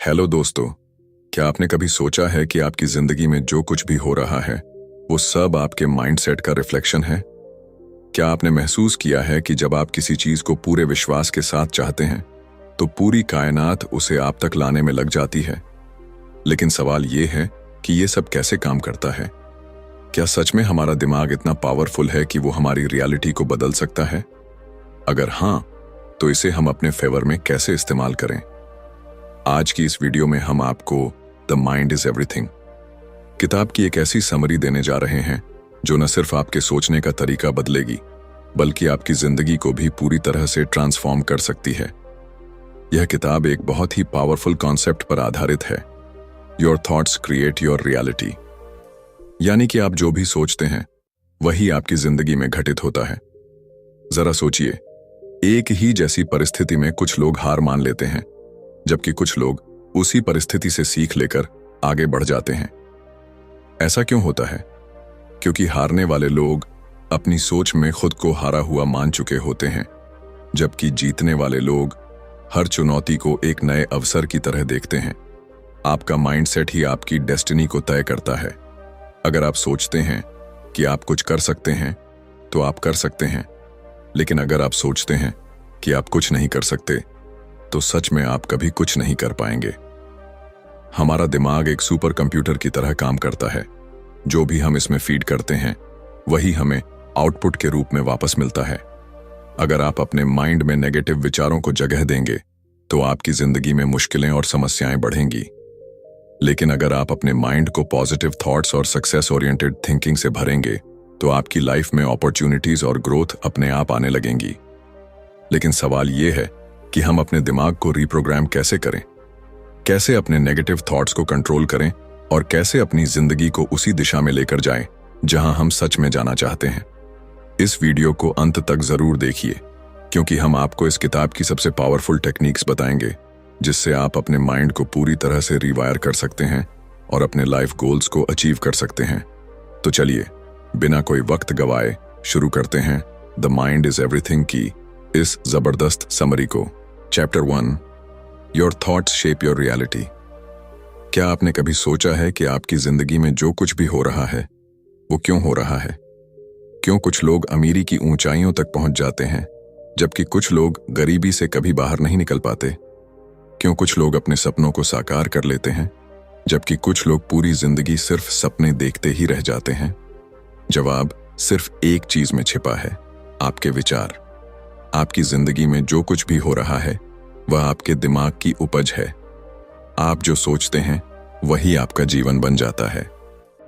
Hello दोस्तों, क्या आपने कभी सोचा है कि आपकी जिंदगी में जो कुछ भी हो रहा है वो सब आपके माइंडसेट का रिफ्लेक्शन है? क्या आपने महसूस किया है कि जब आप किसी चीज को पूरे विश्वास के साथ चाहते हैं तो पूरी कायनात उसे आप तक लाने में लग जाती है? लेकिन सवाल ये है कि ये सब कैसे काम करता है? क्या सच में हमारा दिमाग इतना पावरफुल है कि वो हमारी रियलिटी को बदल सकता है? अगर हाँ, तो इसे हम अपने फेवर में कैसे इस्तेमाल करें? आज की इस वीडियो में हम आपको द माइंड इज एवरीथिंग किताब की एक ऐसी समरी देने जा रहे हैं जो न सिर्फ आपके सोचने का तरीका बदलेगी बल्कि आपकी जिंदगी को भी पूरी तरह से ट्रांसफॉर्म कर सकती है। यह किताब एक बहुत ही पावरफुल कॉन्सेप्ट पर आधारित है, your thoughts create your reality. यानी कि आप जो भी सोचते हैं वही आपकी जिंदगी में घटित होता है। जरा सोचिए, एक ही जैसी परिस्थिति में कुछ लोग हार मान लेते हैं जबकि कुछ लोग उसी परिस्थिति से सीख लेकर आगे बढ़ जाते हैं। ऐसा क्यों होता है? क्योंकि हारने वाले लोग अपनी सोच में खुद को हारा हुआ मान चुके होते हैं, जबकि जीतने वाले लोग हर चुनौती को एक नए अवसर की तरह देखते हैं। आपका माइंडसेट ही आपकी डेस्टिनी को तय करता है। अगर आप सोचते हैं कि आप कुछ कर सकते हैं तो आप कर सकते हैं, लेकिन अगर आप सोचते हैं कि आप कुछ नहीं कर सकते तो सच में आप कभी कुछ नहीं कर पाएंगे। हमारा दिमाग एक सुपर कंप्यूटर की तरह काम करता है। जो भी हम इसमें फीड करते हैं वही हमें आउटपुट के रूप में वापस मिलता है। अगर आप अपने माइंड में नेगेटिव विचारों को जगह देंगे तो आपकी जिंदगी में मुश्किलें और समस्याएं बढ़ेंगी। लेकिन अगर आप अपने माइंड को पॉजिटिव थॉट्स और सक्सेस ओरिएंटेड थिंकिंग से भरेंगे तो आपकी लाइफ में अपॉर्चुनिटीज और ग्रोथ अपने आप आने लगेंगी। लेकिन सवाल यह है कि हम अपने दिमाग को रिप्रोग्राम कैसे करें, कैसे अपने नेगेटिव थॉट्स को कंट्रोल करें और कैसे अपनी जिंदगी को उसी दिशा में लेकर जाएं जहां हम सच में जाना चाहते हैं। इस वीडियो को अंत तक जरूर देखिए, क्योंकि हम आपको इस किताब की सबसे पावरफुल टेक्निक्स बताएंगे जिससे आप अपने माइंड को पूरी तरह से रिवायर कर सकते हैं और अपने लाइफ गोल्स को अचीव कर सकते हैं। तो चलिए, बिना कोई वक्त गवाए शुरू करते हैं द माइंड इज एवरीथिंग की इस जबरदस्त समरी को। Chapter 1, your thoughts shape your reality. क्या आपने कभी सोचा है कि आपकी जिंदगी में जो कुछ भी हो रहा है वो क्यों हो रहा है? क्यों कुछ लोग अमीरी की ऊंचाइयों तक पहुंच जाते हैं जबकि कुछ लोग गरीबी से कभी बाहर नहीं निकल पाते? क्यों कुछ लोग अपने सपनों को साकार कर लेते हैं जबकि कुछ लोग पूरी जिंदगी सिर्फ सपने देखते ही रह जाते हैं? जवाब सिर्फ एक चीज में छिपा है, आपके विचार। आपकी जिंदगी में जो कुछ भी हो रहा है वह आपके दिमाग की उपज है। आप जो सोचते हैं वही आपका जीवन बन जाता है।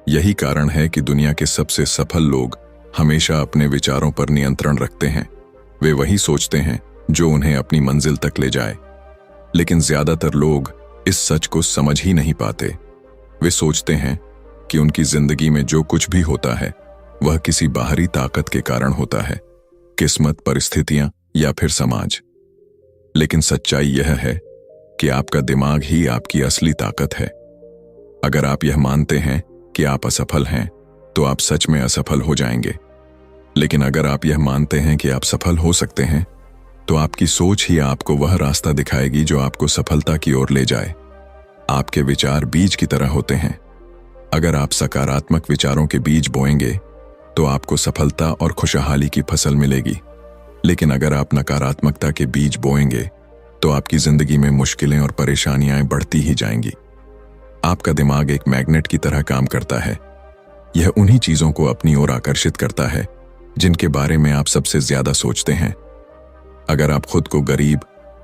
यही कारण है कि दुनिया के सबसे सफल लोग हमेशा अपने विचारों पर नियंत्रण रखते हैं। वे वही सोचते हैं जो उन्हें अपनी मंजिल तक ले जाए। लेकिन ज्यादातर लोग इस सच को समझ ही नहीं पाते। वे सोचते हैं कि उनकी जिंदगी में जो कुछ भी होता है वह किसी बाहरी ताकत के कारण होता है, किस्मत, परिस्थितियां या फिर समाज। लेकिन सच्चाई यह है कि आपका दिमाग ही आपकी असली ताकत है। अगर आप यह मानते हैं कि आप असफल हैं तो आप सच में असफल हो जाएंगे। लेकिन अगर आप यह मानते हैं कि आप सफल हो सकते हैं तो आपकी सोच ही आपको वह रास्ता दिखाएगी जो आपको सफलता की ओर ले जाए। आपके विचार बीज की तरह होते हैं। अगर आप सकारात्मक विचारों के बीज बोएंगे तो आपको सफलता और खुशहाली की फसल मिलेगी। लेकिन अगर आप नकारात्मकता के बीज बोएंगे तो आपकी जिंदगी में मुश्किलें और परेशानियां बढ़ती ही जाएंगी। आपका दिमाग एक मैग्नेट की तरह काम करता है। यह उन्हीं चीजों को अपनी ओर आकर्षित करता है जिनके बारे में आप सबसे ज्यादा सोचते हैं। अगर आप खुद को गरीब,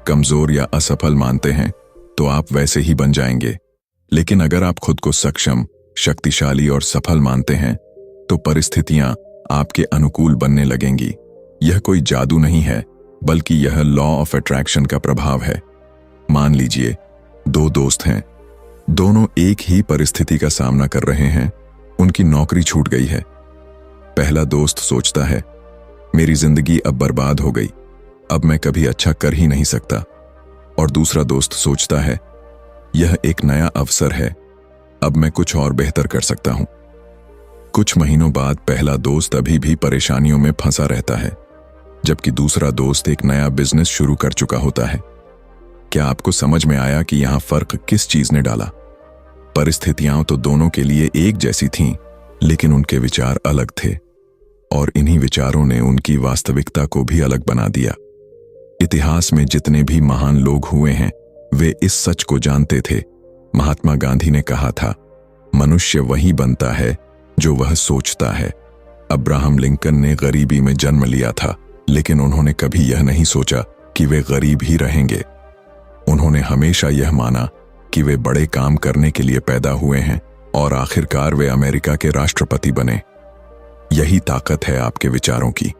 कमजोर या असफल मानते हैं तो आप वैसे ही बन जाएंगे। लेकिन अगर आप खुद को सक्षम, शक्तिशाली और सफल मानते हैं तो परिस्थितियां आपके अनुकूल बनने लगेंगी। यह कोई जादू नहीं है, बल्कि यह लॉ ऑफ अट्रैक्शन का प्रभाव है। मान लीजिए, दो दोस्त हैं, दोनों एक ही परिस्थिति का सामना कर रहे हैं। उनकी नौकरी छूट गई है। पहला दोस्त सोचता है, मेरी जिंदगी अब बर्बाद हो गई, अब मैं कभी अच्छा कर ही नहीं सकता। और दूसरा दोस्त सोचता है, यह एक नया अवसर है, अब मैं कुछ और बेहतर कर सकता हूं। कुछ महीनों बाद पहला दोस्त अभी भी परेशानियों में फंसा रहता है, जबकि दूसरा दोस्त एक नया बिजनेस शुरू कर चुका होता है। क्या आपको समझ में आया कि यहाँ फर्क किस चीज ने डाला? परिस्थितियां तो दोनों के लिए एक जैसी थीं, लेकिन उनके विचार अलग थे और इन्हीं विचारों ने उनकी वास्तविकता को भी अलग बना दिया। इतिहास में जितने भी महान लोग हुए हैं वे इस सच को जानते थे। महात्मा गांधी ने कहा था, मनुष्य वही बनता है जो वह सोचता है। अब्राहम लिंकन ने गरीबी में जन्म लिया था, लेकिन उन्होंने कभी यह नहीं सोचा कि वे गरीब ही रहेंगे। उन्होंने हमेशा यह माना कि वे बड़े काम करने के लिए पैदा हुए हैं और आखिरकार वे अमेरिका के राष्ट्रपति बने। यही ताकत है आपके विचारों की।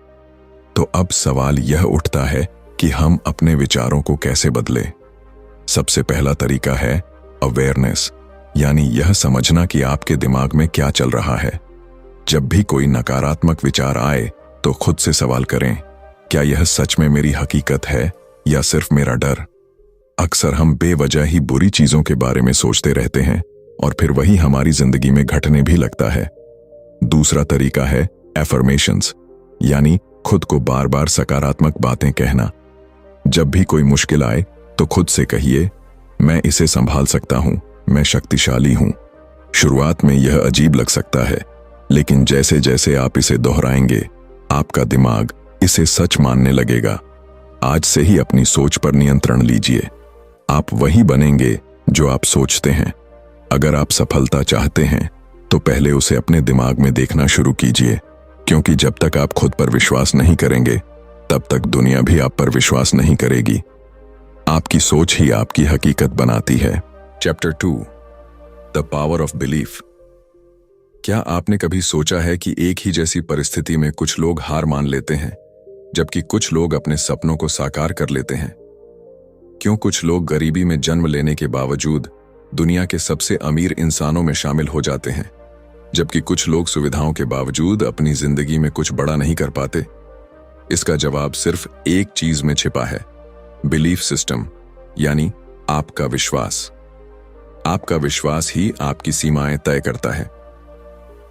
तो अब सवाल यह उठता है कि हम अपने विचारों को कैसे बदलें। सबसे पहला तरीका है अवेयरनेस, यानी यह समझना कि आपके दिमाग में क्या चल रहा है। जब भी कोई नकारात्मक विचार आए तो खुद से सवाल करें, क्या यह सच में मेरी हकीकत है या सिर्फ मेरा डर? अक्सर हम बेवजह ही बुरी चीजों के बारे में सोचते रहते हैं और फिर वही हमारी जिंदगी में घटने भी लगता है। दूसरा तरीका है एफर्मेशंस, यानी खुद को बार बार सकारात्मक बातें कहना। जब भी कोई मुश्किल आए तो खुद से कहिए, मैं इसे संभाल सकता हूं, मैं शक्तिशाली हूं। शुरुआत में यह अजीब लग सकता है, लेकिन जैसे जैसे आप इसे दोहराएंगे आपका दिमाग इसे सच मानने लगेगा। आज से ही अपनी सोच पर नियंत्रण लीजिए। आप वही बनेंगे जो आप सोचते हैं। अगर आप सफलता चाहते हैं तो पहले उसे अपने दिमाग में देखना शुरू कीजिए, क्योंकि जब तक आप खुद पर विश्वास नहीं करेंगे तब तक दुनिया भी आप पर विश्वास नहीं करेगी। आपकी सोच ही आपकी हकीकत बनाती है। Chapter 2, the power of belief. क्या आपने कभी सोचा है कि एक ही जैसी परिस्थिति में कुछ लोग हार मान लेते हैं जबकि कुछ लोग अपने सपनों को साकार कर लेते हैं? क्यों कुछ लोग गरीबी में जन्म लेने के बावजूद दुनिया के सबसे अमीर इंसानों में शामिल हो जाते हैं, जबकि कुछ लोग सुविधाओं के बावजूद अपनी जिंदगी में कुछ बड़ा नहीं कर पाते? इसका जवाब सिर्फ एक चीज में छिपा है, बिलीफ सिस्टम, यानी आपका विश्वास। आपका विश्वास ही आपकी सीमाएं तय करता है।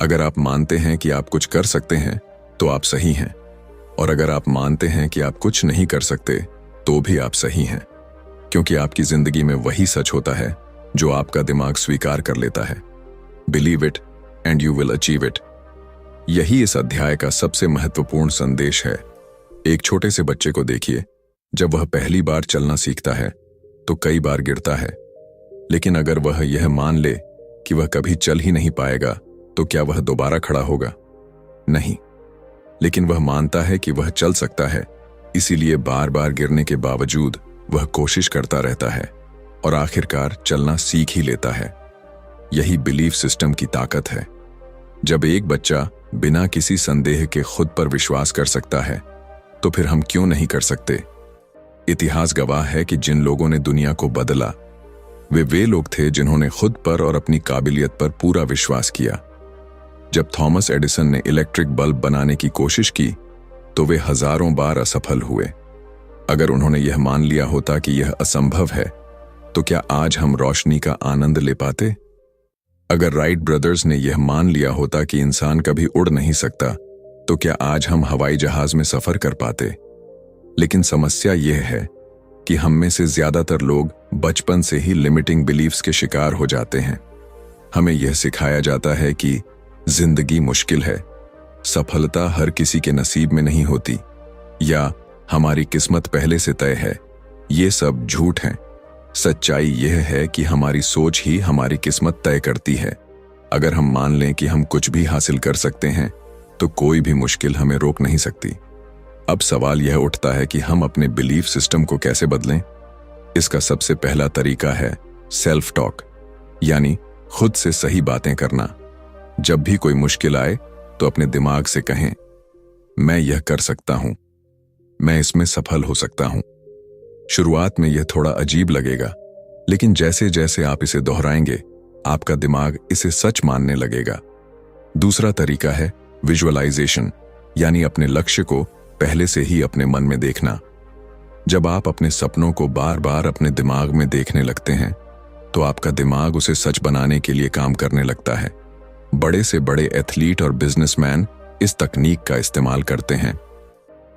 अगर आप मानते हैं कि आप कुछ कर सकते हैं तो आप सही हैं, और अगर आप मानते हैं कि आप कुछ नहीं कर सकते तो भी आप सही हैं, क्योंकि आपकी जिंदगी में वही सच होता है जो आपका दिमाग स्वीकार कर लेता है। Believe it and you will achieve it. यही इस अध्याय का सबसे महत्वपूर्ण संदेश है। एक छोटे से बच्चे को देखिए, जब वह पहली बार चलना सीखता है तो कई बार गिरता है, लेकिन अगर वह यह मान ले कि वह कभी चल ही नहीं पाएगा तो क्या वह दोबारा खड़ा होगा? नहीं। लेकिन वह मानता है कि वह चल सकता है, इसीलिए बार बार गिरने के बावजूद वह कोशिश करता रहता है और आखिरकार चलना सीख ही लेता है। यही बिलीफ सिस्टम की ताकत है। जब एक बच्चा बिना किसी संदेह के खुद पर विश्वास कर सकता है तो फिर हम क्यों नहीं कर सकते? इतिहास गवाह है कि जिन लोगों ने दुनिया को बदला वे लोग थे जिन्होंने खुद पर और अपनी काबिलियत पर पूरा विश्वास किया। जब थॉमस एडिसन ने इलेक्ट्रिक बल्ब बनाने की कोशिश की तो वे हजारों बार असफल हुए। अगर उन्होंने यह मान लिया होता कि यह असंभव है तो क्या आज हम रोशनी का आनंद ले पाते? अगर राइट ब्रदर्स ने यह मान लिया होता कि इंसान कभी उड़ नहीं सकता तो क्या आज हम हवाई जहाज में सफर कर पाते? लेकिन समस्या यह है कि हम में से ज्यादातर लोग बचपन से ही लिमिटिंग बिलीफ्स के शिकार हो जाते हैं। हमें यह सिखाया जाता है कि जिंदगी मुश्किल है, सफलता हर किसी के नसीब में नहीं होती, या हमारी किस्मत पहले से तय है। ये सब झूठ है। सच्चाई यह है कि हमारी सोच ही हमारी किस्मत तय करती है। अगर हम मान लें कि हम कुछ भी हासिल कर सकते हैं तो कोई भी मुश्किल हमें रोक नहीं सकती। अब सवाल यह उठता है कि हम अपने बिलीफ सिस्टम को कैसे बदलें? इसका सबसे पहला तरीका है सेल्फ टॉक, यानी खुद से सही बातें करना। जब भी कोई मुश्किल आए तो अपने दिमाग से कहें, मैं यह कर सकता हूं, मैं इसमें सफल हो सकता हूं। शुरुआत में यह थोड़ा अजीब लगेगा, लेकिन जैसे जैसे आप इसे दोहराएंगे आपका दिमाग इसे सच मानने लगेगा। दूसरा तरीका है विजुअलाइजेशन, यानी अपने लक्ष्य को पहले से ही अपने मन में देखना। जब आप अपने सपनों को बार बार अपने दिमाग में देखने लगते हैं तो आपका दिमाग उसे सच बनाने के लिए काम करने लगता है। बड़े से बड़े एथलीट और बिजनेसमैन इस तकनीक का इस्तेमाल करते हैं।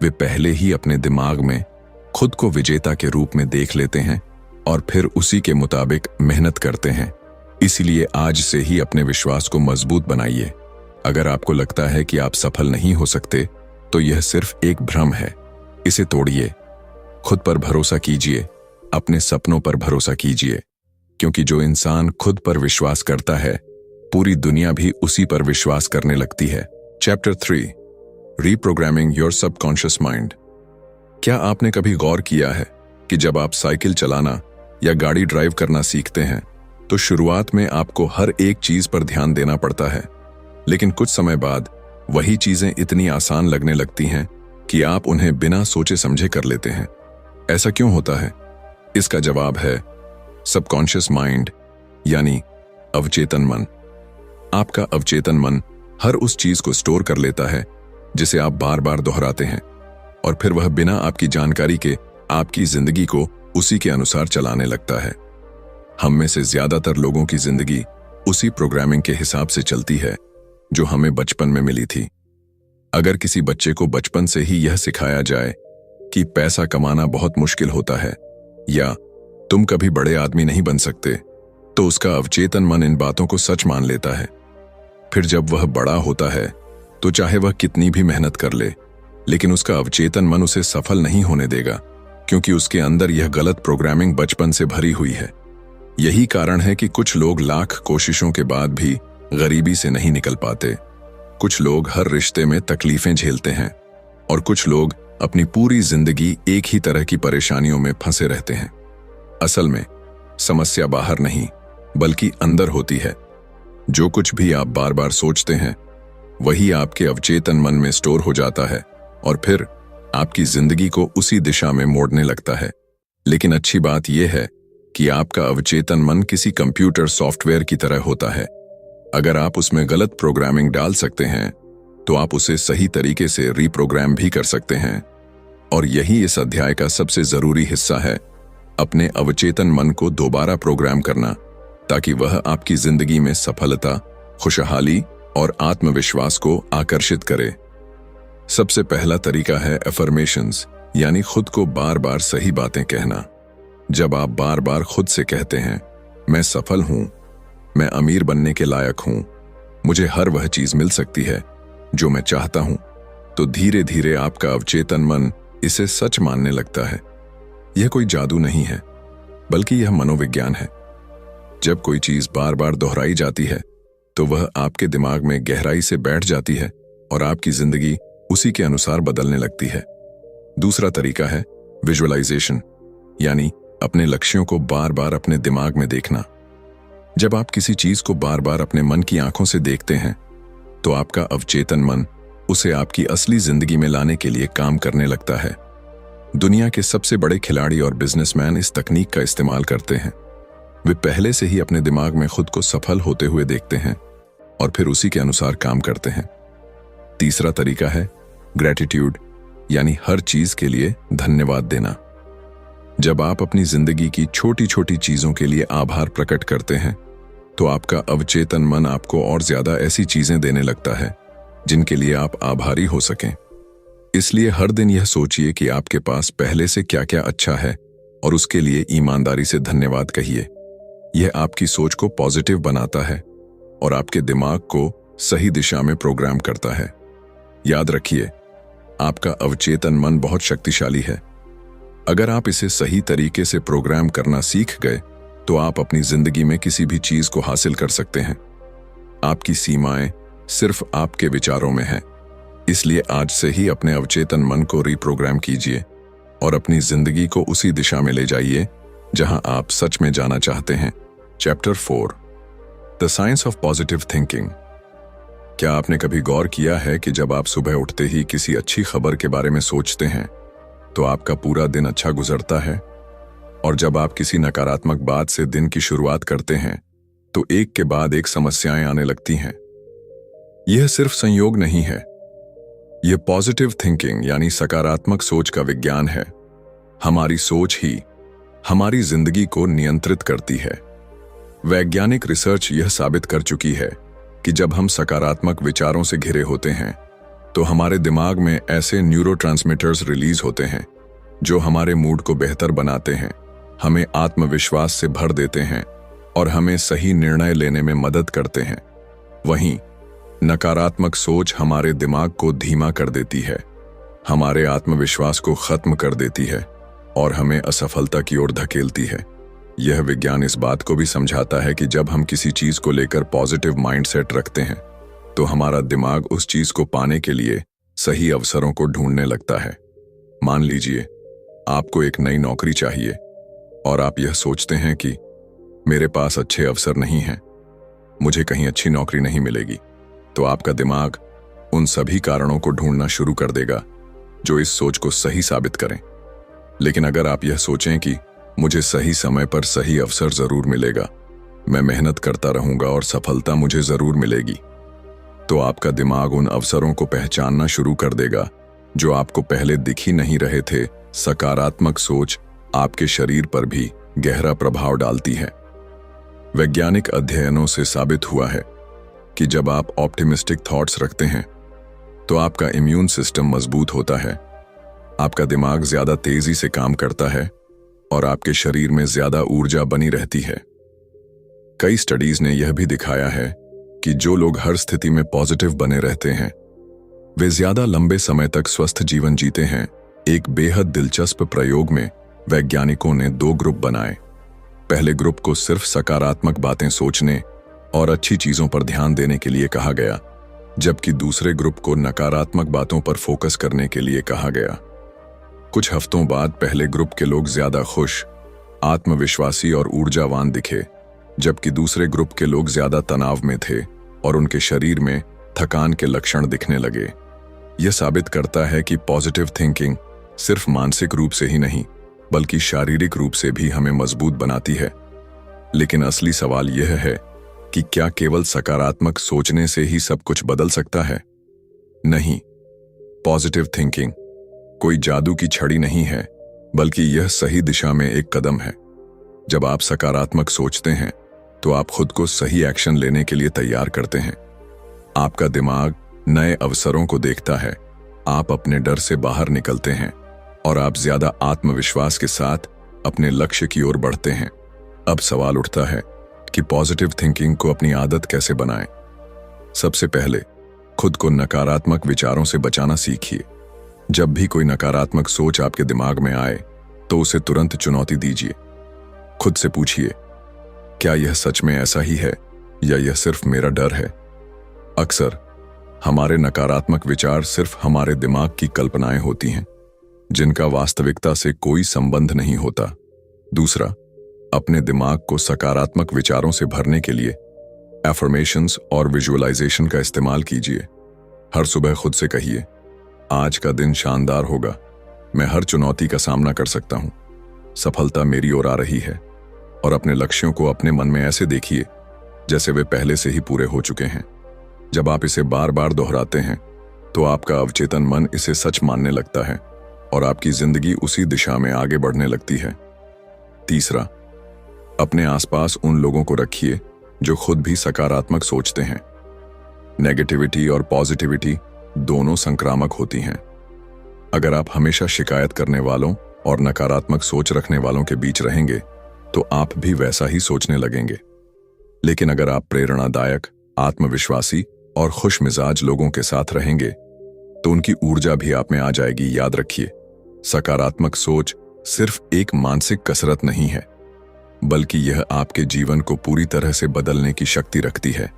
वे पहले ही अपने दिमाग में खुद को विजेता के रूप में देख लेते हैं और फिर उसी के मुताबिक मेहनत करते हैं। इसलिए आज से ही अपने विश्वास को मजबूत बनाइए। अगर आपको लगता है कि आप सफल नहीं हो सकते, तो यह सिर्फ एक भ्रम है। इसे तोड़िए। खुद पर भरोसा कीजिए, अपने सपनों पर भरोसा कीजिए, क्योंकि जो इंसान खुद पर विश्वास करता है, पूरी दुनिया भी उसी पर विश्वास करने लगती है। Chapter 3, reprogramming your subconscious mind. क्या आपने कभी गौर किया है कि जब आप साइकिल चलाना या गाड़ी ड्राइव करना सीखते हैं, तो शुरुआत में आपको हर एक चीज पर ध्यान देना पड़ता है, लेकिन कुछ समय बाद वही चीजें इतनी आसान लगने लगती हैं कि आप उन्हें बिना सोचे समझे कर लेते हैं। ऐसा क्यों होता है? इसका जवाब है सबकॉन्शियस माइंड, यानी अवचेतन मन। आपका अवचेतन मन हर उस चीज को स्टोर कर लेता है जिसे आप बार बार दोहराते हैं, और फिर वह बिना आपकी जानकारी के आपकी जिंदगी को उसी के अनुसार चलाने लगता है। हम में से ज्यादातर लोगों की जिंदगी उसी प्रोग्रामिंग के हिसाब से चलती है जो हमें बचपन में मिली थी। अगर किसी बच्चे को बचपन से ही यह सिखाया जाए कि पैसा कमाना बहुत मुश्किल होता है या तुम कभी बड़े आदमी नहीं बन सकते, तो उसका अवचेतन मन इन बातों को सच मान लेता है। फिर जब वह बड़ा होता है, तो चाहे वह कितनी भी मेहनत कर ले, लेकिन उसका अवचेतन मन उसे सफल नहीं होने देगा, क्योंकि उसके अंदर यह गलत प्रोग्रामिंग बचपन से भरी हुई है। यही कारण है कि कुछ लोग लाख कोशिशों के बाद भी गरीबी से नहीं निकल पाते। कुछ लोग हर रिश्ते में तकलीफें झेलते हैं, और कुछ लोग अपनी पूरी जिंदगी एक ही तरह की परेशानियों में फंसे रहते हैं। असल में समस्या बाहर नहीं, बल्कि अंदर होती है। जो कुछ भी आप बार बार सोचते हैं, वही आपके अवचेतन मन में स्टोर हो जाता है और फिर आपकी जिंदगी को उसी दिशा में मोड़ने लगता है। लेकिन अच्छी बात यह है कि आपका अवचेतन मन किसी कंप्यूटर सॉफ्टवेयर की तरह होता है। अगर आप उसमें गलत प्रोग्रामिंग डाल सकते हैं, तो आप उसे सही तरीके से रीप्रोग्राम भी कर सकते हैं। और यही इस अध्याय का सबसे जरूरी हिस्सा है, अपने अवचेतन मन को दोबारा प्रोग्राम करना, ताकि वह आपकी जिंदगी में सफलता, खुशहाली और आत्मविश्वास को आकर्षित करे। सबसे पहला तरीका है अफर्मेशंस, यानी खुद को बार बार सही बातें कहना। जब आप बार बार खुद से कहते हैं, मैं सफल हूं, मैं अमीर बनने के लायक हूं, मुझे हर वह चीज मिल सकती है जो मैं चाहता हूं, तो धीरे धीरे आपका अवचेतन मन इसे सच मानने लगता है। यह कोई जादू नहीं है, बल्कि यह मनोविज्ञान है। जब कोई चीज बार बार दोहराई जाती है, तो वह आपके दिमाग में गहराई से बैठ जाती है और आपकी जिंदगी उसी के अनुसार बदलने लगती है। दूसरा तरीका है विजुअलाइजेशन, यानी अपने लक्ष्यों को बार बार अपने दिमाग में देखना। जब आप किसी चीज को बार बार अपने मन की आंखों से देखते हैं, तो आपका अवचेतन मन उसे आपकी असली जिंदगी में लाने के लिए काम करने लगता है। दुनिया के सबसे बड़े खिलाड़ी और बिजनेसमैन इस तकनीक का इस्तेमाल करते हैं। वे पहले से ही अपने दिमाग में खुद को सफल होते हुए देखते हैं और फिर उसी के अनुसार काम करते हैं। तीसरा तरीका है ग्रैटिट्यूड, यानी हर चीज के लिए धन्यवाद देना। जब आप अपनी जिंदगी की छोटी छोटी चीजों के लिए आभार प्रकट करते हैं, तो आपका अवचेतन मन आपको और ज्यादा ऐसी चीजें देने लगता है जिनके लिए आप आभारी हो सकें। इसलिए हर दिन यह सोचिए कि आपके पास पहले से क्या क्या अच्छा है और उसके लिए ईमानदारी से धन्यवाद कहिए। यह आपकी सोच को पॉजिटिव बनाता है और आपके दिमाग को सही दिशा में प्रोग्राम करता है। याद रखिए, आपका अवचेतन मन बहुत शक्तिशाली है। अगर आप इसे सही तरीके से प्रोग्राम करना सीख गए, तो आप अपनी जिंदगी में किसी भी चीज को हासिल कर सकते हैं। आपकी सीमाएं सिर्फ आपके विचारों में हैं। इसलिए आज से ही अपने अवचेतन मन को रीप्रोग्राम कीजिए और अपनी जिंदगी को उसी दिशा में ले जाइए जहां आप सच में जाना चाहते हैं। Chapter 4, the science of positive thinking. क्या आपने कभी गौर किया है कि जब आप सुबह उठते ही किसी अच्छी खबर के बारे में सोचते हैं, तो आपका पूरा दिन अच्छा गुजरता है, और जब आप किसी नकारात्मक बात से दिन की शुरुआत करते हैं, तो एक के बाद एक समस्याएं आने लगती हैं। यह सिर्फ संयोग नहीं है, यह पॉजिटिव थिंकिंग यानी सकारात्मक सोच का विज्ञान है। हमारी सोच ही हमारी जिंदगी को नियंत्रित करती है। वैज्ञानिक रिसर्च यह साबित कर चुकी है कि जब हम सकारात्मक विचारों से घिरे होते हैं, तो हमारे दिमाग में ऐसे न्यूरोट्रांसमीटर्स रिलीज होते हैं जो हमारे मूड को बेहतर बनाते हैं हमें आत्मविश्वास से भर देते हैं और हमें सही निर्णय लेने में मदद करते हैं। वहीं नकारात्मक सोच हमारे दिमाग को धीमा कर देती है, हमारे आत्मविश्वास को खत्म कर देती है और हमें असफलता की ओर धकेलती है। यह विज्ञान इस बात को भी समझाता है कि जब हम किसी चीज को लेकर पॉजिटिव माइंडसेट रखते हैं तो हमारा दिमाग उस चीज को पाने के लिए सही अवसरों को ढूंढने लगता है। मान लीजिए आपको एक नई नौकरी चाहिए और आप यह सोचते हैं कि मेरे पास अच्छे अवसर नहीं हैं, मुझे कहीं अच्छी नौकरी नहीं मिलेगी, तो आपका दिमाग उन सभी कारणों को ढूंढना शुरू कर देगा जो इस सोच को सही साबित करें। लेकिन अगर आप यह सोचें कि मुझे सही समय पर सही अवसर जरूर मिलेगा, मैं मेहनत करता रहूंगा और सफलता मुझे जरूर मिलेगी, तो आपका दिमाग उन अवसरों को पहचानना शुरू कर देगा जो आपको पहले दिख ही नहीं रहे थे। सकारात्मक सोच आपके शरीर पर भी गहरा प्रभाव डालती है। वैज्ञानिक अध्ययनों से साबित हुआ है कि जब आप ऑप्टिमिस्टिक थॉट्स रखते हैं तो आपका इम्यून सिस्टम मजबूत होता है, आपका दिमाग ज्यादा तेजी से काम करता है और आपके शरीर में ज्यादा ऊर्जा बनी रहती है। कई स्टडीज ने यह भी दिखाया है कि जो लोग हर स्थिति में पॉजिटिव बने रहते हैं वे ज्यादा लंबे समय तक स्वस्थ जीवन जीते हैं। एक बेहद दिलचस्प प्रयोग में वैज्ञानिकों ने 2 ग्रुप बनाए। पहले ग्रुप को सिर्फ सकारात्मक बातें सोचने और अच्छी चीजों पर ध्यान देने के लिए कहा गया, जबकि दूसरे ग्रुप को नकारात्मक बातों पर फोकस करने के लिए कहा गया। कुछ हफ्तों बाद पहले ग्रुप के लोग ज्यादा खुश, आत्मविश्वासी और ऊर्जावान दिखे, जबकि दूसरे ग्रुप के लोग ज्यादा तनाव में थे और उनके शरीर में थकान के लक्षण दिखने लगे। यह साबित करता है कि पॉजिटिव थिंकिंग सिर्फ मानसिक रूप से ही नहीं बल्कि शारीरिक रूप से भी हमें मजबूत बनाती है। लेकिन असली सवाल यह है कि क्या केवल सकारात्मक सोचने से ही सब कुछ बदल सकता है? नहीं, पॉजिटिव थिंकिंग कोई जादू की छड़ी नहीं है, बल्कि यह सही दिशा में एक कदम है। जब आप सकारात्मक सोचते हैं तो आप खुद को सही एक्शन लेने के लिए तैयार करते हैं। आपका दिमाग नए अवसरों को देखता है, आप अपने डर से बाहर निकलते हैं और आप ज्यादा आत्मविश्वास के साथ अपने लक्ष्य की ओर बढ़ते हैं। अब सवाल उठता है कि पॉजिटिव थिंकिंग को अपनी आदत कैसे बनाएं? सबसे पहले खुद को नकारात्मक विचारों से बचाना सीखिए। जब भी कोई नकारात्मक सोच आपके दिमाग में आए तो उसे तुरंत चुनौती दीजिए। खुद से पूछिए, क्या यह सच में ऐसा ही है या यह सिर्फ मेरा डर है? अक्सर हमारे नकारात्मक विचार सिर्फ हमारे दिमाग की कल्पनाएं होती हैं, जिनका वास्तविकता से कोई संबंध नहीं होता। दूसरा, अपने दिमाग को सकारात्मक विचारों से भरने के लिए एफर्मेशंस और विजुअलाइजेशन का इस्तेमाल कीजिए। हर सुबह खुद से कहिए, आज का दिन शानदार होगा, मैं हर चुनौती का सामना कर सकता हूं, सफलता मेरी ओर आ रही है। और अपने लक्ष्यों को अपने मन में ऐसे देखिए जैसे वे पहले से ही पूरे हो चुके हैं। जब आप इसे बार बार दोहराते हैं तो आपका अवचेतन मन इसे सच मानने लगता है और आपकी जिंदगी उसी दिशा में आगे बढ़ने लगती है। तीसरा, अपने आसपास उन लोगों को रखिए जो खुद भी सकारात्मक सोचते हैं। नेगेटिविटी और पॉजिटिविटी दोनों संक्रामक होती हैं। अगर आप हमेशा शिकायत करने वालों और नकारात्मक सोच रखने वालों के बीच रहेंगे तो आप भी वैसा ही सोचने लगेंगे। लेकिन अगर आप प्रेरणादायक, आत्मविश्वासी और खुश मिजाज लोगों के साथ रहेंगे तो उनकी ऊर्जा भी आप में आ जाएगी। याद रखिए, सकारात्मक सोच सिर्फ एक मानसिक कसरत नहीं है, बल्कि यह आपके जीवन को पूरी तरह से बदलने की शक्ति रखती है।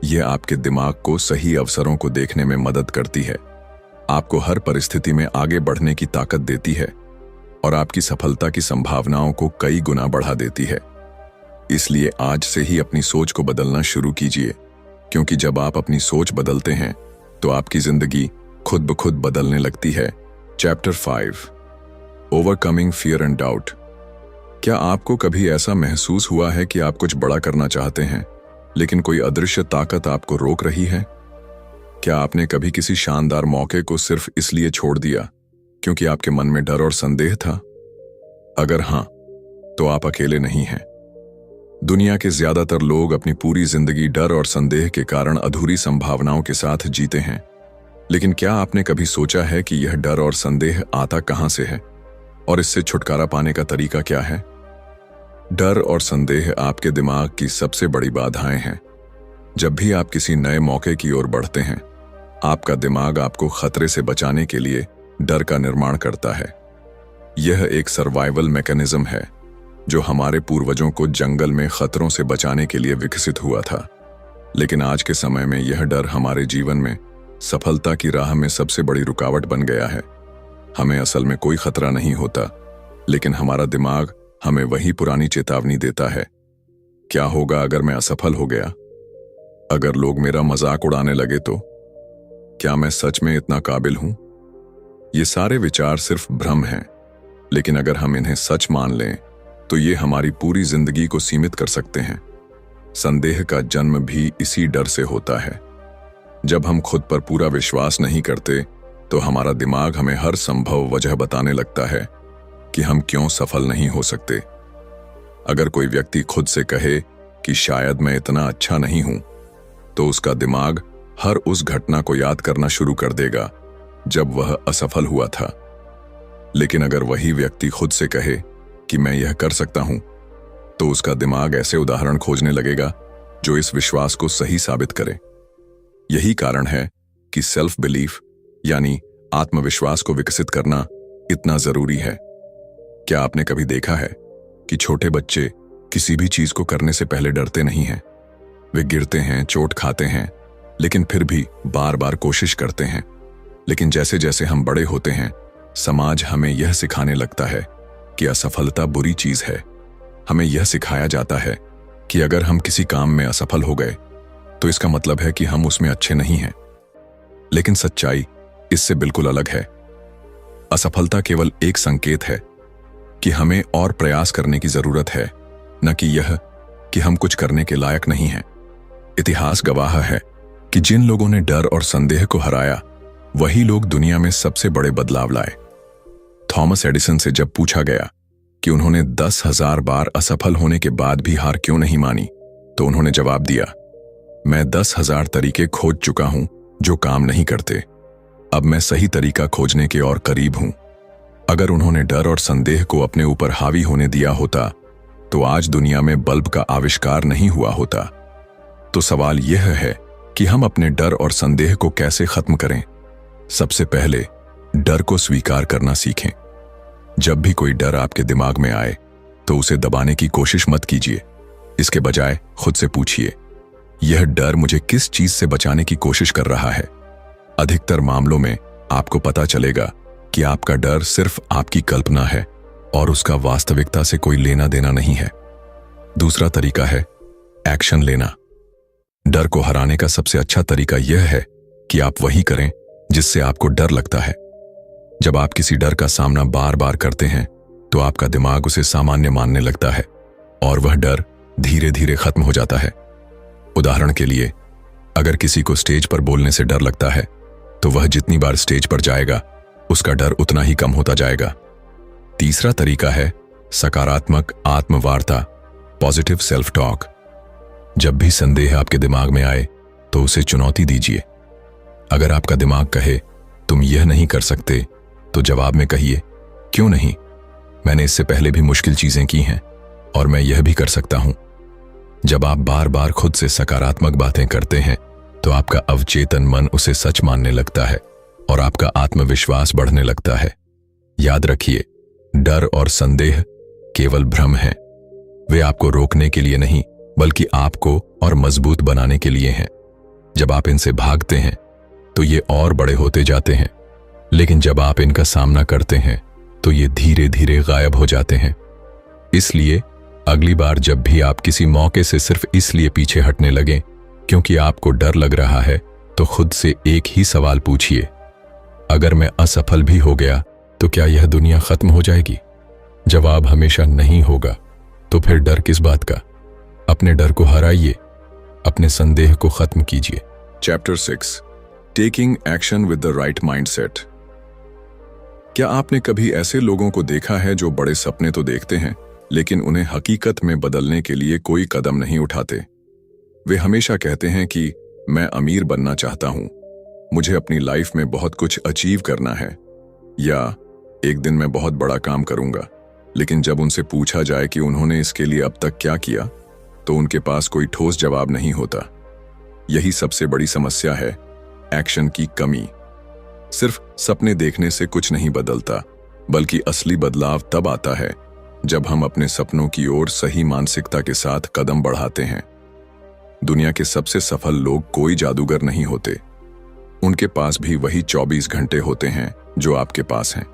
यह आपके दिमाग को सही अवसरों को देखने में मदद करती है, आपको हर परिस्थिति में आगे बढ़ने की ताकत देती है और आपकी सफलता की संभावनाओं को कई गुना बढ़ा देती है। इसलिए आज से ही अपनी सोच को बदलना शुरू कीजिए, क्योंकि जब आप अपनी सोच बदलते हैं तो आपकी जिंदगी खुद ब खुद बदलने लगती है। Chapter 5, overcoming fear and doubt. क्या आपको कभी ऐसा महसूस हुआ है कि आप कुछ बड़ा करना चाहते हैं लेकिन कोई अदृश्य ताकत आपको रोक रही है? क्या आपने कभी किसी शानदार मौके को सिर्फ इसलिए छोड़ दिया क्योंकि आपके मन में डर और संदेह था? अगर हां, तो आप अकेले नहीं हैं। दुनिया के ज्यादातर लोग अपनी पूरी जिंदगी डर और संदेह के कारण अधूरी संभावनाओं के साथ जीते हैं। लेकिन क्या आपने कभी सोचा है कि यह डर और संदेह आता कहां से है और इससे छुटकारा पाने का तरीका क्या है? डर और संदेह आपके दिमाग की सबसे बड़ी बाधाएं हैं। जब भी आप किसी नए मौके की ओर बढ़ते हैं, आपका दिमाग आपको खतरे से बचाने के लिए डर का निर्माण करता है। यह एक सर्वाइवल मैकेनिज्म है जो हमारे पूर्वजों को जंगल में खतरों से बचाने के लिए विकसित हुआ था। लेकिन आज के समय में यह डर हमारे जीवन में सफलता की राह में सबसे बड़ी रुकावट बन गया है। हमें असल में कोई खतरा नहीं होता, लेकिन हमारा दिमाग हमें वही पुरानी चेतावनी देता है। क्या होगा अगर मैं असफल हो गया? अगर लोग मेरा मजाक उड़ाने लगे तो? क्या मैं सच में इतना काबिल हूं? ये सारे विचार सिर्फ भ्रम हैं, लेकिन अगर हम इन्हें सच मान लें तो ये हमारी पूरी जिंदगी को सीमित कर सकते हैं। संदेह का जन्म भी इसी डर से होता है। जब हम खुद पर पूरा विश्वास नहीं करते तो हमारा दिमाग हमें हर संभव वजह बताने लगता है कि हम क्यों सफल नहीं हो सकते। अगर कोई व्यक्ति खुद से कहे कि शायद मैं इतना अच्छा नहीं हूं, तो उसका दिमाग हर उस घटना को याद करना शुरू कर देगा जब वह असफल हुआ था। लेकिन अगर वही व्यक्ति खुद से कहे कि मैं यह कर सकता हूं, तो उसका दिमाग ऐसे उदाहरण खोजने लगेगा जो इस विश्वास को सही साबित करे। यही कारण है कि सेल्फ बिलीफ यानी आत्मविश्वास को विकसित करना इतना जरूरी है। क्या आपने कभी देखा है कि छोटे बच्चे किसी भी चीज को करने से पहले डरते नहीं हैं? वे गिरते हैं, चोट खाते हैं, लेकिन फिर भी बार बार कोशिश करते हैं। लेकिन जैसे जैसे हम बड़े होते हैं, समाज हमें यह सिखाने लगता है कि असफलता बुरी चीज है। हमें यह सिखाया जाता है कि अगर हम किसी काम में असफल हो गए तो इसका मतलब है कि हम उसमें अच्छे नहीं हैं। लेकिन सच्चाई इससे बिल्कुल अलग है। असफलता केवल एक संकेत है कि हमें और प्रयास करने की जरूरत है, न कि यह कि हम कुछ करने के लायक नहीं हैं। इतिहास गवाह है कि जिन लोगों ने डर और संदेह को हराया, वही लोग दुनिया में सबसे बड़े बदलाव लाए। थॉमस एडिसन से जब पूछा गया कि उन्होंने 10,000 बार असफल होने के बाद भी हार क्यों नहीं मानी, तो उन्होंने जवाब दिया, मैं 10,000 तरीके खोज चुका हूं जो काम नहीं करते। अब मैं सही तरीका खोजने के और करीब हूं। अगर उन्होंने डर और संदेह को अपने ऊपर हावी होने दिया होता, तो आज दुनिया में बल्ब का आविष्कार नहीं हुआ होता। तो सवाल यह है कि हम अपने डर और संदेह को कैसे खत्म करें। सबसे पहले डर को स्वीकार करना सीखें। जब भी कोई डर आपके दिमाग में आए तो उसे दबाने की कोशिश मत कीजिए। इसके बजाय खुद से पूछिए, यह डर मुझे किस चीज से बचाने की कोशिश कर रहा है? अधिकतर मामलों में आपको पता चलेगा कि आपका डर सिर्फ आपकी कल्पना है और उसका वास्तविकता से कोई लेना देना नहीं है। दूसरा तरीका है एक्शन लेना। डर को हराने का सबसे अच्छा तरीका यह है कि आप वही करें जिससे आपको डर लगता है। जब आप किसी डर का सामना बार बार करते हैं तो आपका दिमाग उसे सामान्य मानने लगता है और वह डर धीरे धीरे खत्म हो जाता है। उदाहरण के लिए, अगर किसी को स्टेज पर बोलने से डर लगता है तो वह जितनी बार स्टेज पर जाएगा उसका डर उतना ही कम होता जाएगा। तीसरा तरीका है सकारात्मक आत्मवार्ता, पॉजिटिव सेल्फ टॉक। जब भी संदेह आपके दिमाग में आए तो उसे चुनौती दीजिए। अगर आपका दिमाग कहे तुम यह नहीं कर सकते, तो जवाब में कहिए, क्यों नहीं? मैंने इससे पहले भी मुश्किल चीजें की हैं और मैं यह भी कर सकता हूं। जब आप बार बार खुद से सकारात्मक बातें करते हैं तो आपका अवचेतन मन उसे सच मानने लगता है और आपका आत्मविश्वास बढ़ने लगता है। याद रखिए, डर और संदेह केवल भ्रम हैं। वे आपको रोकने के लिए नहीं, बल्कि आपको और मजबूत बनाने के लिए हैं। जब आप इनसे भागते हैं तो ये और बड़े होते जाते हैं, लेकिन जब आप इनका सामना करते हैं तो ये धीरे धीरे गायब हो जाते हैं। इसलिए अगली बार जब भी आप किसी मौके से सिर्फ इसलिए पीछे हटने लगें क्योंकि आपको डर लग रहा है, तो खुद से एक ही सवाल पूछिए, अगर मैं असफल भी हो गया तो क्या यह दुनिया खत्म हो जाएगी? जवाब हमेशा नहीं होगा। तो फिर डर किस बात का? अपने डर को हराइए, अपने संदेह को खत्म कीजिए। Chapter 6, taking action with the right mindset. क्या आपने कभी ऐसे लोगों को देखा है जो बड़े सपने तो देखते हैं, लेकिन उन्हें हकीकत में बदलने के लिए कोई कदम नहीं उठाते? वे हमेशा कहते हैं कि मैं अमीर बनना चाहता हूं, मुझे अपनी लाइफ में बहुत कुछ अचीव करना है, या एक दिन मैं बहुत बड़ा काम करूंगा, लेकिन जब उनसे पूछा जाए कि उन्होंने इसके लिए अब तक क्या किया, तो उनके पास कोई ठोस जवाब नहीं होता। यही सबसे बड़ी समस्या है, एक्शन की कमी। सिर्फ सपने देखने से कुछ नहीं बदलता, बल्कि असली बदलाव तब आता है जब हम अपने सपनों की ओर सही मानसिकता के साथ कदम बढ़ाते हैं। दुनिया के सबसे सफल लोग कोई जादूगर नहीं होते। उनके पास भी वही 24 घंटे होते हैं जो आपके पास हैं।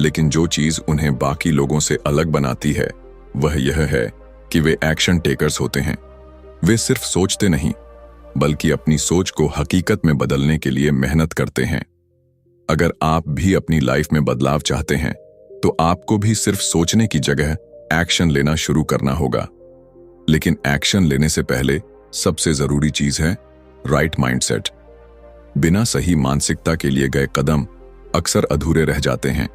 लेकिन जो चीज उन्हें बाकी लोगों से अलग बनाती है वह यह है कि वे एक्शन टेकर्स होते हैं। वे सिर्फ सोचते नहीं, बल्कि अपनी सोच को हकीकत में बदलने के लिए मेहनत करते हैं। अगर आप भी अपनी लाइफ में बदलाव चाहते हैं, तो आपको भी सिर्फ सोचने की जगह एक्शन लेना शुरू करना होगा। लेकिन एक्शन लेने से पहले सबसे जरूरी चीज है राइट माइंडसेट। बिना सही मानसिकता के लिए गए कदम अक्सर अधूरे रह जाते हैं।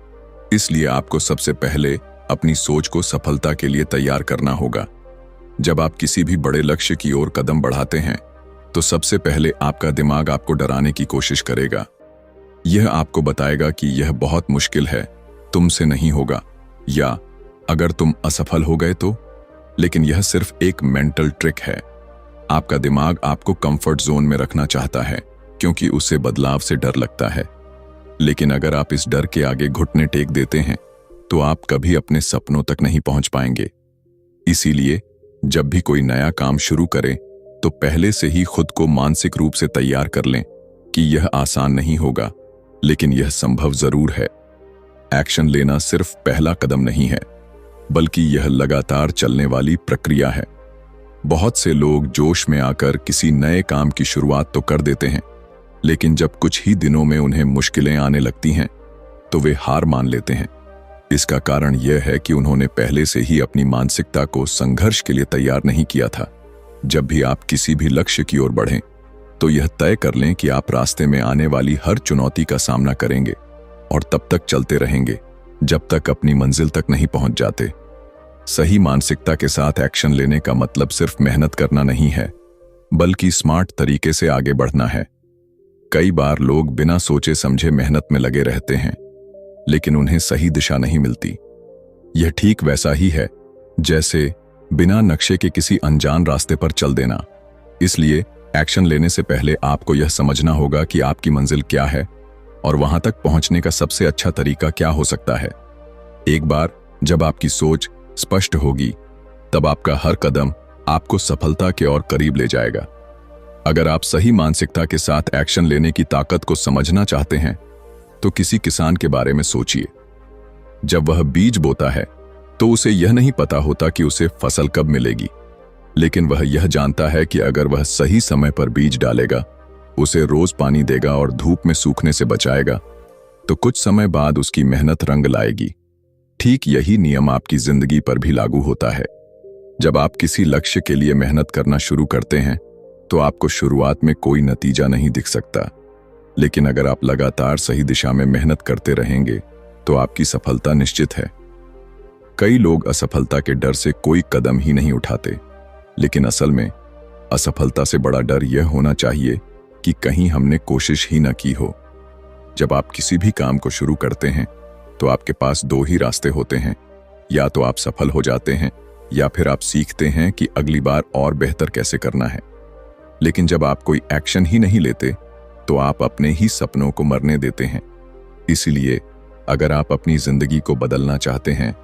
इसलिए आपको सबसे पहले अपनी सोच को सफलता के लिए तैयार करना होगा। जब आप किसी भी बड़े लक्ष्य की ओर कदम बढ़ाते हैं, तो सबसे पहले आपका दिमाग आपको डराने की कोशिश करेगा। यह आपको बताएगा कि यह बहुत मुश्किल है, तुमसे नहीं होगा, या अगर तुम असफल हो गए तो। लेकिन यह सिर्फ एक मेंटल ट्रिक है। आपका दिमाग आपको कंफर्ट जोन में रखना चाहता है, क्योंकि उसे बदलाव से डर लगता है। लेकिन अगर आप इस डर के आगे घुटने टेक देते हैं, तो आप कभी अपने सपनों तक नहीं पहुंच पाएंगे। इसीलिए जब भी कोई नया काम शुरू करें, तो पहले से ही खुद को मानसिक रूप से तैयार कर लें कि यह आसान नहीं होगा, लेकिन यह संभव जरूर है। एक्शन लेना सिर्फ पहला कदम नहीं है, बल्कि यह लगातार चलने वाली प्रक्रिया है। बहुत से लोग जोश में आकर किसी नए काम की शुरुआत तो कर देते हैं, लेकिन जब कुछ ही दिनों में उन्हें मुश्किलें आने लगती हैं, तो वे हार मान लेते हैं। इसका कारण यह है कि उन्होंने पहले से ही अपनी मानसिकता को संघर्ष के लिए तैयार नहीं किया था। जब भी आप किसी भी लक्ष्य की ओर बढ़ें, तो यह तय कर लें कि आप रास्ते में आने वाली हर चुनौती का सामना करेंगे और तब तक चलते रहेंगे जब तक अपनी मंजिल तक नहीं पहुंच जाते। सही मानसिकता के साथ एक्शन लेने का मतलब सिर्फ मेहनत करना नहीं है, बल्कि स्मार्ट तरीके से आगे बढ़ना है। कई बार लोग बिना सोचे समझे मेहनत में लगे रहते हैं, लेकिन उन्हें सही दिशा नहीं मिलती। यह ठीक वैसा ही है जैसे बिना नक्शे के किसी अनजान रास्ते पर चल देना। इसलिए एक्शन लेने से पहले आपको यह समझना होगा कि आपकी मंजिल क्या है और वहां तक पहुंचने का सबसे अच्छा तरीका क्या हो सकता है। एक बार जब आपकी सोच स्पष्ट होगी, तब आपका हर कदम आपको सफलता के और करीब ले जाएगा। अगर आप सही मानसिकता के साथ एक्शन लेने की ताकत को समझना चाहते हैं, तो किसी किसान के बारे में सोचिए। जब वह बीज बोता है, तो उसे यह नहीं पता होता कि उसे फसल कब मिलेगी, लेकिन वह यह जानता है कि अगर वह सही समय पर बीज डालेगा, उसे रोज पानी देगा और धूप में सूखने से बचाएगा, तो कुछ समय बाद उसकी मेहनत रंग लाएगी। ठीक यही नियम आपकी जिंदगी पर भी लागू होता है। जब आप किसी लक्ष्य के लिए मेहनत करना शुरू करते हैं, तो आपको शुरुआत में कोई नतीजा नहीं दिख सकता, लेकिन अगर आप लगातार सही दिशा में मेहनत करते रहेंगे, तो आपकी सफलता निश्चित है। कई लोग असफलता के डर से कोई कदम ही नहीं उठाते, लेकिन असल में असफलता से बड़ा डर यह होना चाहिए कि कहीं हमने कोशिश ही न की हो। जब आप किसी भी काम को शुरू करते हैं, तो आपके पास दो ही रास्ते होते हैं। या तो आप सफल हो जाते हैं, या फिर आप सीखते हैं कि अगली बार और बेहतर कैसे करना है। लेकिन जब आप कोई एक्शन ही नहीं लेते, तो आप अपने ही सपनों को मरने देते हैं। इसलिए अगर आप अपनी जिंदगी को बदलना चाहते हैं,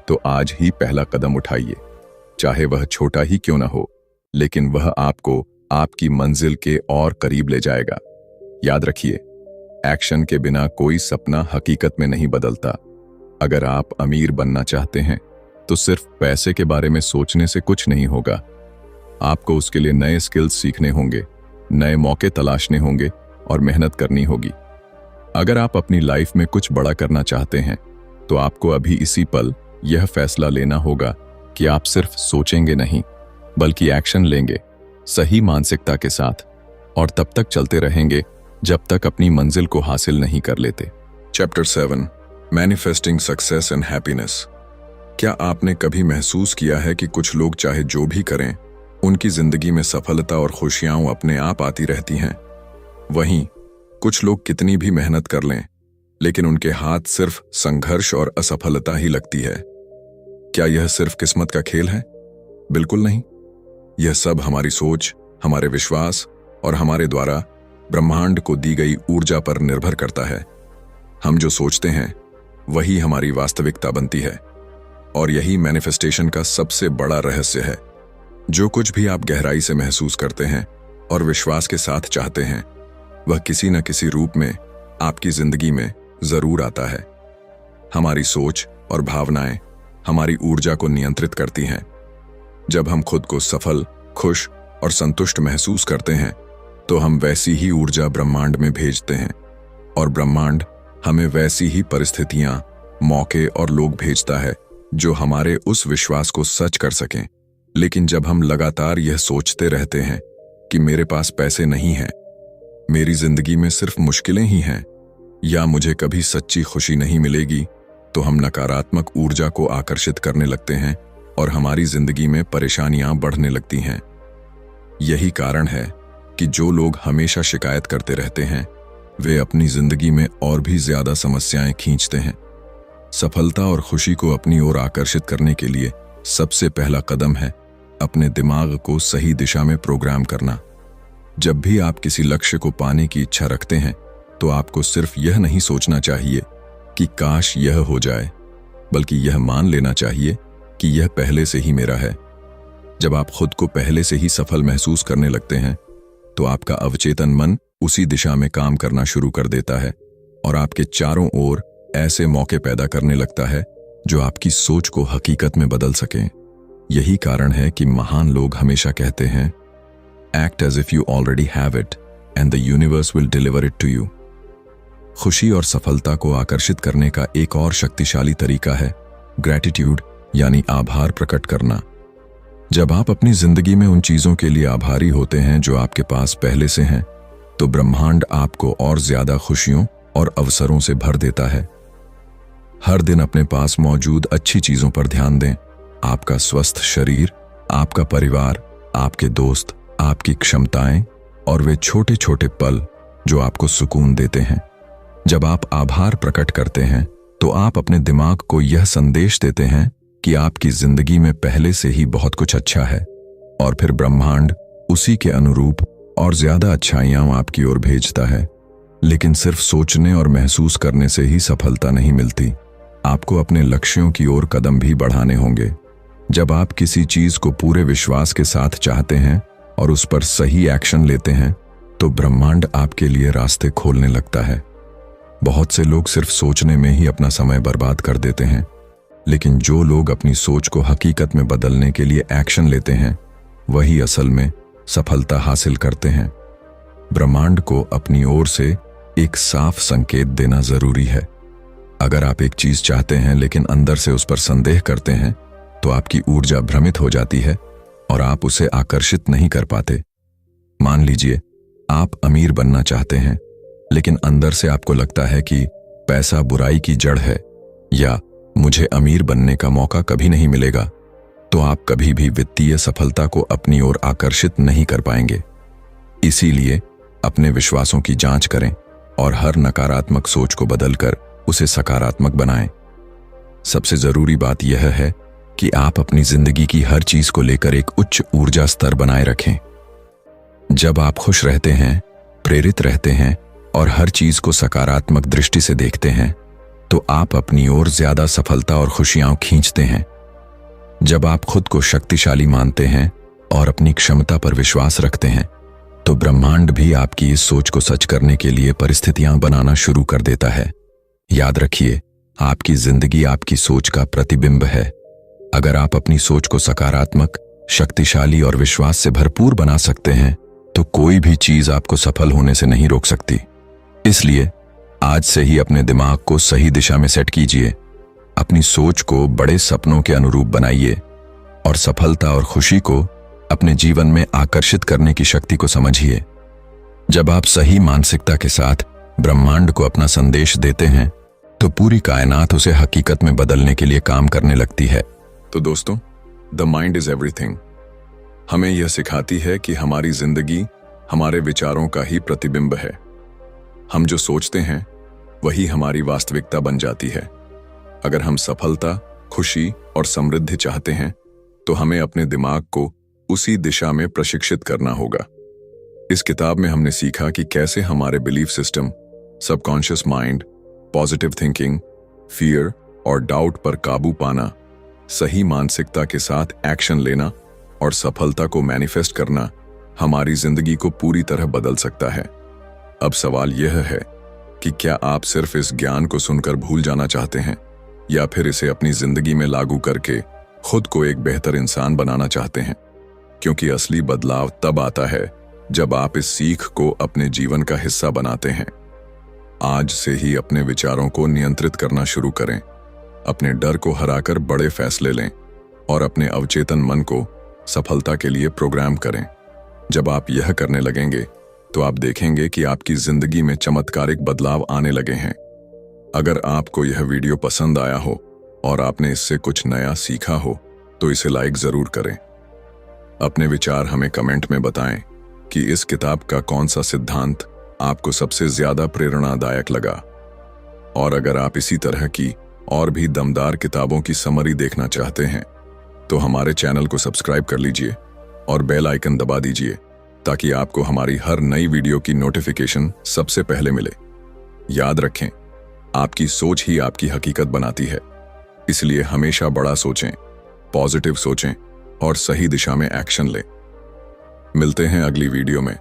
तो आज ही पहला कदम उठाइए। चाहे वह छोटा ही क्यों ना हो, लेकिन वह आपको आपकी मंजिल के और करीब ले जाएगा। याद रखिए, एक्शन के बिना कोई सपना हकीकत में नहीं बदलता। अगर आप अमीर बनना चाहते हैं, तो सिर्फ पैसे के बारे में सोचने से कुछ नहीं होगा। आपको उसके लिए नए स्किल्स सीखने होंगे, नए मौके तलाशने होंगे और मेहनत करनी होगी। अगर आप अपनी लाइफ में कुछ बड़ा करना चाहते हैं, तो आपको अभी इसी पल यह फैसला लेना होगा कि आप सिर्फ सोचेंगे नहीं, बल्कि एक्शन लेंगे सही मानसिकता के साथ, और तब तक चलते रहेंगे जब तक अपनी मंजिल को हासिल नहीं कर लेते। Chapter 7 manifesting success and happiness. क्या आपने कभी महसूस किया है कि कुछ लोग चाहे जो भी करें, उनकी जिंदगी में सफलता और खुशियां अपने आप आती रहती हैं? वहीं कुछ लोग कितनी भी मेहनत कर लें, लेकिन उनके हाथ सिर्फ संघर्ष और असफलता ही लगती है। क्या यह सिर्फ किस्मत का खेल है? बिल्कुल नहीं। यह सब हमारी सोच, हमारे विश्वास और हमारे द्वारा ब्रह्मांड को दी गई ऊर्जा पर निर्भर करता है। हम जो सोचते हैं वही हमारी वास्तविकता बनती है, और यही मैनिफेस्टेशन का सबसे बड़ा रहस्य है। जो कुछ भी आप गहराई से महसूस करते हैं और विश्वास के साथ चाहते हैं, वह किसी न किसी रूप में आपकी जिंदगी में जरूर आता है। हमारी सोच और भावनाएं हमारी ऊर्जा को नियंत्रित करती हैं। जब हम खुद को सफल, खुश और संतुष्ट महसूस करते हैं, तो हम वैसी ही ऊर्जा ब्रह्मांड में भेजते हैं, और ब्रह्मांड हमें वैसी ही परिस्थितियां, मौके और लोग भेजता है जो हमारे उस विश्वास को सच कर सकें। लेकिन जब हम लगातार यह सोचते रहते हैं कि मेरे पास पैसे नहीं हैं, मेरी जिंदगी में सिर्फ मुश्किलें ही हैं, या मुझे कभी सच्ची खुशी नहीं मिलेगी, तो हम नकारात्मक ऊर्जा को आकर्षित करने लगते हैं और हमारी जिंदगी में परेशानियां बढ़ने लगती हैं। यही कारण है कि जो लोग हमेशा शिकायत करते रहते हैं, वे अपनी जिंदगी में और भी ज्यादा समस्याएं खींचते हैं। सफलता और खुशी को अपनी ओर आकर्षित करने के लिए सबसे पहला कदम है अपने दिमाग को सही दिशा में प्रोग्राम करना। जब भी आप किसी लक्ष्य को पाने की इच्छा रखते हैं, तो आपको सिर्फ यह नहीं सोचना चाहिए कि काश यह हो जाए, बल्कि यह मान लेना चाहिए कि यह पहले से ही मेरा है। जब आप खुद को पहले से ही सफल महसूस करने लगते हैं, तो आपका अवचेतन मन उसी दिशा में काम करना शुरू कर देता है और आपके चारों ओर ऐसे मौके पैदा करने लगता है जो आपकी सोच को हकीकत में बदल सकें। यही कारण है कि महान लोग हमेशा कहते हैं, act as if you already have it and the universe will deliver it to you. खुशी और सफलता को आकर्षित करने का एक और शक्तिशाली तरीका है ग्रैटिट्यूड, यानी आभार प्रकट करना। जब आप अपनी जिंदगी में उन चीजों के लिए आभारी होते हैं जो आपके पास पहले से हैं, तो ब्रह्मांड आपको और ज्यादा खुशियों और अवसरों से भर देता है। हर दिन अपने पास मौजूद अच्छी चीजों पर ध्यान दें। आपका स्वस्थ शरीर, आपका परिवार, आपके दोस्त, आपकी क्षमताएं और वे छोटे छोटे पल जो आपको सुकून देते हैं। जब आप आभार प्रकट करते हैं, तो आप अपने दिमाग को यह संदेश देते हैं कि आपकी जिंदगी में पहले से ही बहुत कुछ अच्छा है, और फिर ब्रह्मांड उसी के अनुरूप और ज्यादा अच्छाइयां आपकी ओर भेजता है। लेकिन सिर्फ सोचने और महसूस करने से ही सफलता नहीं मिलती। आपको अपने लक्ष्यों की ओर कदम भी बढ़ाने होंगे। जब आप किसी चीज को पूरे विश्वास के साथ चाहते हैं और उस पर सही एक्शन लेते हैं, तो ब्रह्मांड आपके लिए रास्ते खोलने लगता है। बहुत से लोग सिर्फ सोचने में ही अपना समय बर्बाद कर देते हैं, लेकिन जो लोग अपनी सोच को हकीकत में बदलने के लिए एक्शन लेते हैं, वही असल में सफलता हासिल करते हैं। ब्रह्मांड को अपनी ओर से एक साफ संकेत देना जरूरी है। अगर आप एक चीज चाहते हैं लेकिन अंदर से उस पर संदेह करते हैं, तो आपकी ऊर्जा भ्रमित हो जाती है और आप उसे आकर्षित नहीं कर पाते। मान लीजिए आप अमीर बनना चाहते हैं, लेकिन अंदर से आपको लगता है कि पैसा बुराई की जड़ है, या मुझे अमीर बनने का मौका कभी नहीं मिलेगा, तो आप कभी भी वित्तीय सफलता को अपनी ओर आकर्षित नहीं कर पाएंगे। इसीलिए अपने विश्वासों की जांच करें और हर नकारात्मक सोच को बदलकर उसे सकारात्मक बनाएं। सबसे जरूरी बात यह है कि आप अपनी जिंदगी की हर चीज को लेकर एक उच्च ऊर्जा स्तर बनाए रखें। जब आप खुश रहते हैं, प्रेरित रहते हैं और हर चीज को सकारात्मक दृष्टि से देखते हैं, तो आप अपनी ओर ज्यादा सफलता और खुशियां खींचते हैं। जब आप खुद को शक्तिशाली मानते हैं और अपनी क्षमता पर विश्वास रखते हैं, तो ब्रह्मांड भी आपकी इस सोच को सच करने के लिए परिस्थितियां बनाना शुरू कर देता है। याद रखिए, आपकी जिंदगी आपकी सोच का प्रतिबिंब है। अगर आप अपनी सोच को सकारात्मक, शक्तिशाली और विश्वास से भरपूर बना सकते हैं, तो कोई भी चीज आपको सफल होने से नहीं रोक सकती। इसलिए आज से ही अपने दिमाग को सही दिशा में सेट कीजिए, अपनी सोच को बड़े सपनों के अनुरूप बनाइए और सफलता और खुशी को अपने जीवन में आकर्षित करने की शक्ति को समझिए। जब आप सही मानसिकता के साथ ब्रह्मांड को अपना संदेश देते हैं, तो पूरी कायनात उसे हकीकत में बदलने के लिए काम करने लगती है। तो दोस्तों, द माइंड इज एवरीथिंग हमें यह सिखाती है कि हमारी जिंदगी हमारे विचारों का ही प्रतिबिंब है। हम जो सोचते हैं वही हमारी वास्तविकता बन जाती है। अगर हम सफलता खुशी और समृद्धि चाहते हैं तो हमें अपने दिमाग को उसी दिशा में प्रशिक्षित करना होगा। इस किताब में हमने सीखा कि कैसे हमारे belief system, subconscious mind, positive thinking, fear और डाउट पर काबू पाना, सही मानसिकता के साथ एक्शन लेना और सफलता को मैनिफेस्ट करना हमारी जिंदगी को पूरी तरह बदल सकता है। अब सवाल यह है कि क्या आप सिर्फ इस ज्ञान को सुनकर भूल जाना चाहते हैं या फिर इसे अपनी जिंदगी में लागू करके खुद को एक बेहतर इंसान बनाना चाहते हैं? क्योंकि असली बदलाव तब आता है जब आप इस सीख को अपने जीवन का हिस्सा बनाते हैं। आज से ही अपने विचारों को नियंत्रित करना शुरू करें, अपने डर को हराकर बड़े फैसले लें और अपने अवचेतन मन को सफलता के लिए प्रोग्राम करें। जब आप यह करने लगेंगे तो आप देखेंगे कि आपकी जिंदगी में चमत्कारिक बदलाव आने लगे हैं। अगर आपको यह वीडियो पसंद आया हो और आपने इससे कुछ नया सीखा हो तो इसे लाइक जरूर करें। अपने विचार हमें कमेंट में बताएं कि इस किताब का कौन सा सिद्धांत आपको सबसे ज्यादा प्रेरणादायक लगा। और अगर आप इसी तरह की और भी दमदार किताबों की समरी देखना चाहते हैं तो हमारे चैनल को सब्सक्राइब कर लीजिए और बेल आइकन दबा दीजिए ताकि आपको हमारी हर नई वीडियो की नोटिफिकेशन सबसे पहले मिले। याद रखें, आपकी सोच ही आपकी हकीकत बनाती है, इसलिए हमेशा बड़ा सोचें, पॉजिटिव सोचें और सही दिशा में एक्शन लें। मिलते हैं अगली वीडियो में।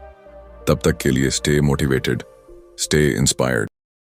तब तक के लिए स्टे मोटिवेटेड, स्टे इंस्पायर्ड।